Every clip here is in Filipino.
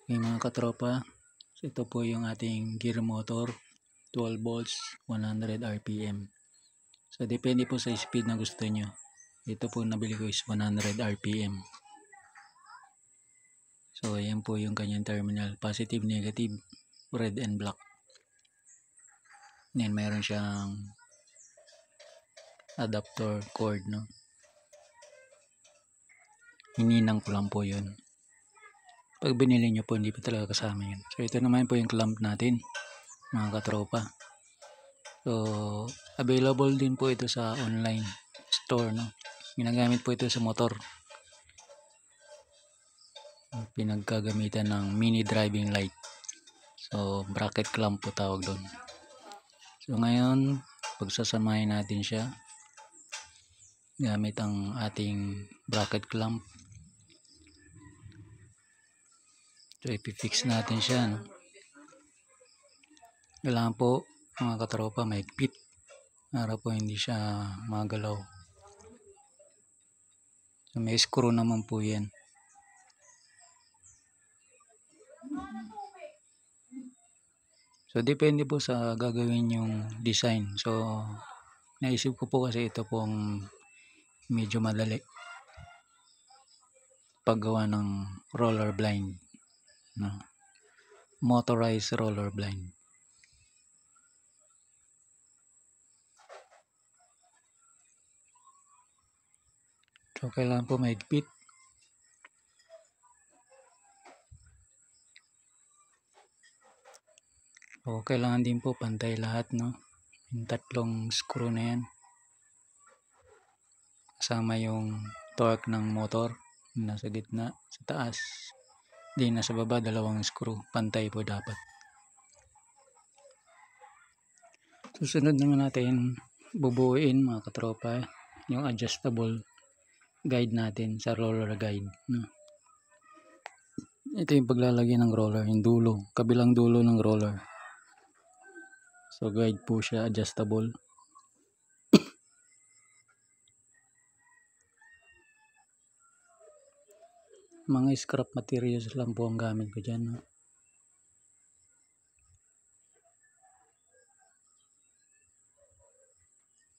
Okay, mga katropa, so ito po yung ating gear motor, 12 volts, 100 RPM. So depende po sa speed na gusto nyo. Ito po nabili ko is 100 RPM. So ayan po yung kanyang terminal, positive, negative, red and black. Then mayroon siyang adapter cord, no? Hininang ko lang po yun. Pag binili nyo po, hindi pa talaga kasama yun. So ito naman po yung clamp natin, mga katropa. So available din po ito sa online store, no? Ginagamit po ito sa motor. Pinagkagamitan ng mini driving light. So bracket clamp po tawag doon. So ngayon, pagsasamahin natin siya gamit ang ating bracket clamp. So ipifix natin siya, no? Kailangan po mga katropa mahigpit para po hindi siya magalaw. So may screw naman po yan. So depende po sa gagawin yung design. So naisip ko po kasi ito pong medyo madali paggawa ng roller blind, no? Motorized roller blind. So kailangan po mahigpit. So kailangan din po pantay lahat, no? Yung tatlong screw na yan. Kasama yung torque ng motor. Nasa gitna, sa taas. Di nasa baba, dalawang screw. Pantay po dapat. Susunod naman natin bubuuin, mga katropa, yung adjustable guide natin sa roller guide, no? Ito yung paglalagay ng roller, yung dulo, kabilang dulo ng roller. So guide po siya, adjustable. Mga scrap materials lang po ang gamit ko dyan, no?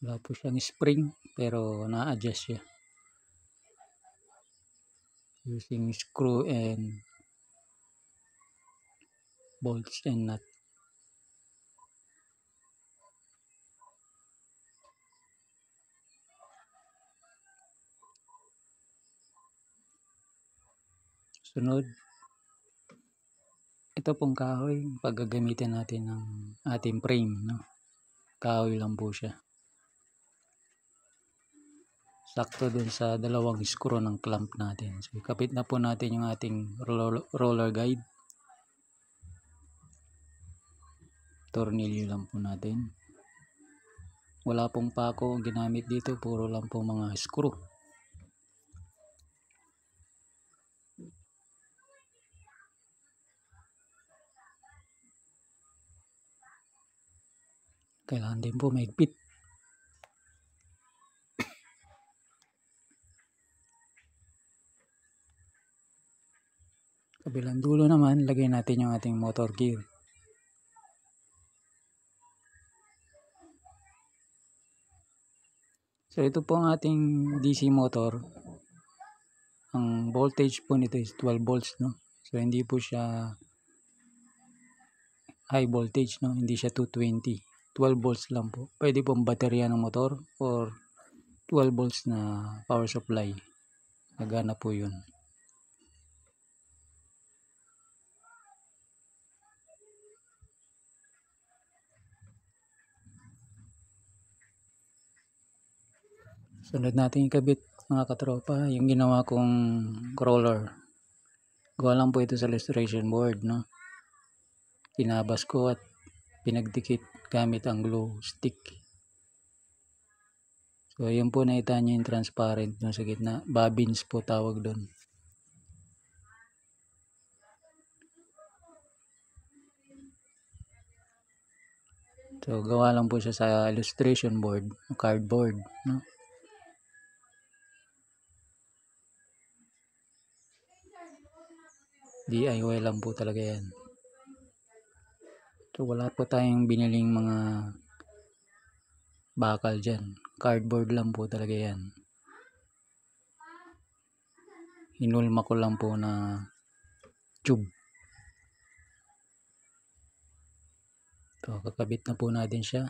Wala po siyang spring, pero na-adjust siya using screw and bolts and nut. Sunod, ito pong kahoy, paggagamitin natin ng ating frame, no? Kahoy lang po siya. Sakto dun sa dalawang screw ng clamp natin. So kapit na po natin yung ating roller guide. Tornilyo lang po natin. Wala pong pako ang ginamit dito, puro lang po mga screw. Kailangan din po mahigpit. Kabilang dulo naman, lagay natin yung ating motor gear. So ito po ang ating DC motor. Ang voltage po nito is 12 volts, no? So hindi po siya high voltage, no? Hindi siya 220. 12 volts lang po. Pwede pong baterya ng motor or 12 volts na power supply. Nagana po yun. Sunod natin ikabit, mga katropa, yung ginawa kong roller. Gawa lang po ito sa illustration board, no? Tinabas ko at pinagdikit gamit ang glue stick. So yun po, nakita nyo yung transparent no, sa gitna. Bobbins po tawag doon. So gawa lang po siya sa illustration board, cardboard, no? DIY lang po talaga yan. So wala po tayong biniling mga bakal dyan. Cardboard lang po talaga yan. Hinulma ko lang po na tube. So kakabit na po natin siya.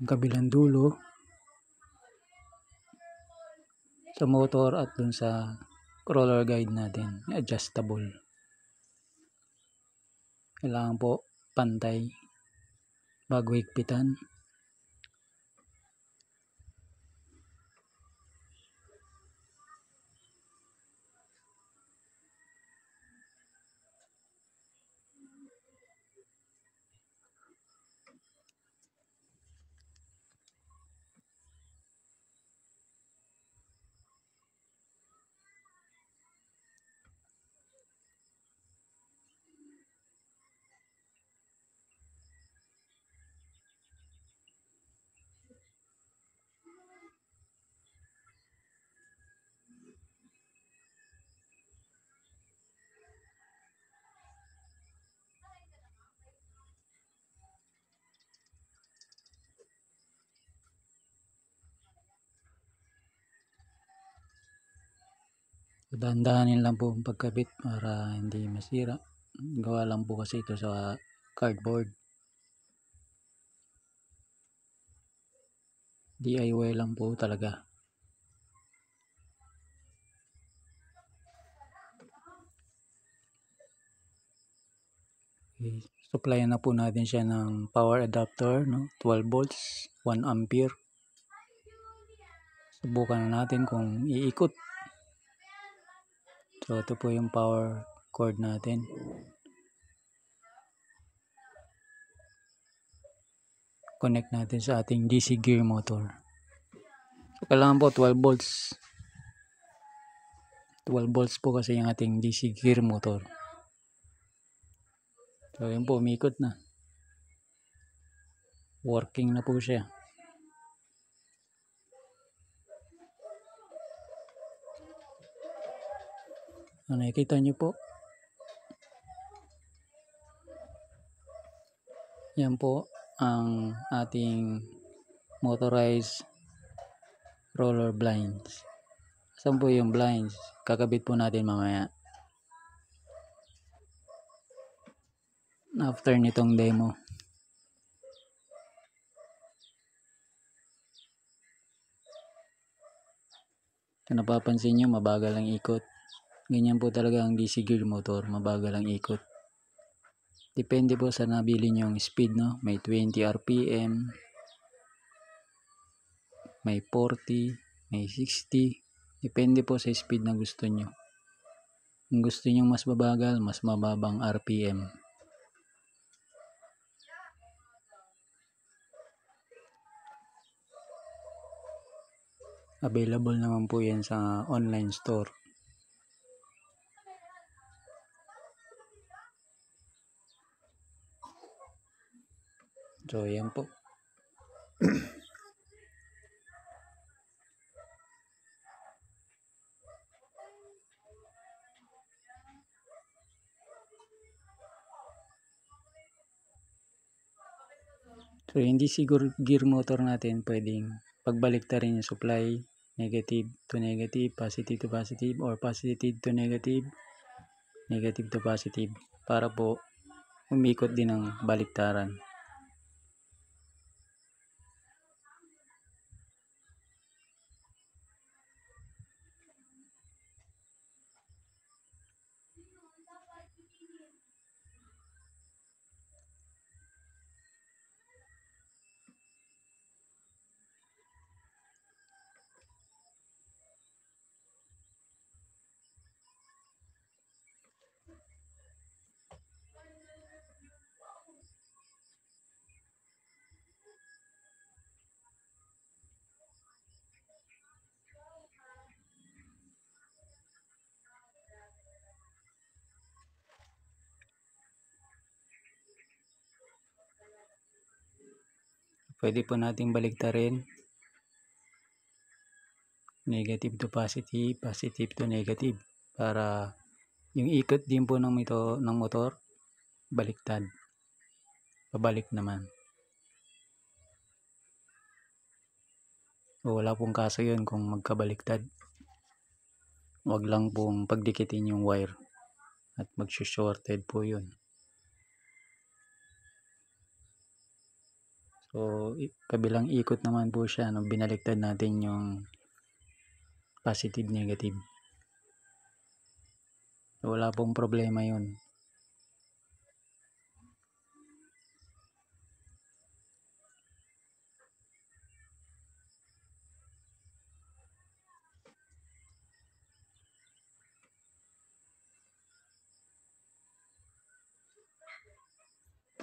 Ang kabilang dulo sa motor at dun sa roller guide natin, adjustable. Kailangan po pantay bago higpitan. Dahan-dahanin lang po ang pagkabit para hindi masira. Gawa lang po kasi ito sa cardboard. DIY lang po talaga. Okay. Supplyan na po natin siya ng power adapter, no? 12 volts, 1 ampere. Subukan na natin kung iikot. So ito po yung power cord natin. Connect natin sa ating DC gear motor. So kailangan po 12 volts. 12 volts po kasi yung ating DC gear motor. So yun po, umikot na. Working na po siya. Nakikita nyo po. Yan po ang ating motorized roller blinds. Saan po yung blinds? Kakabit po natin mamaya. After nitong demo. Kung napapansin nyo, mabagal ang ikot. Ganyan po talaga ang DC gear motor, mabagal ang ikot. Depende po sa nabili nyo yung speed, no? May 20 RPM, may 40, may 60. Depende po sa speed na gusto nyo. Kung gusto nyo mas mabagal, mas mababang RPM. Available naman po yan sa online store. So yan po. So hindi siguro gear motor natin pwedeng pagbaliktarin yung supply, negative to negative, positive to positive, or positive to negative, negative to positive, para po umikot din ng baliktaran. Pwede po nating baliktarin negative to positive, positive to negative, para yung ikot din po ng motor baliktad, pabalik naman. O wala pong kaso yun kung magkabaliktad. Wag lang pong pagdikitin yung wire at mag-shorted po yun. So kabilang ikot naman po siya, no, binaliktad natin yung positive negative. So, wala pong problema yun.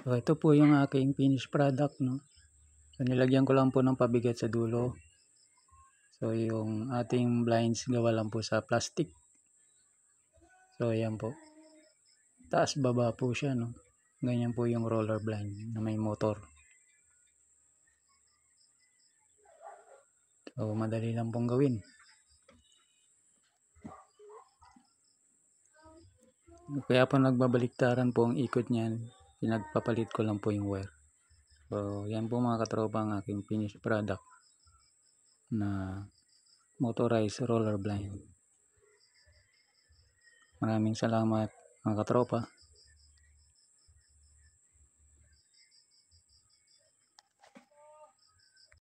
So ito po yung aking finished product, no. So nilagyan ko lang po ng pabigat sa dulo. So yung ating blinds gawa lang po sa plastic. So ayan po. Taas baba po siya, no. Ganyan po yung roller blind na may motor. So madali lang pong gawin. Kaya po nagbabaliktaran po ang ikot niyan. Pinagpapalit ko lang po yung wire. So yan po mga katropa ang aking finished product na motorized roller blind. Maraming salamat mga katropa.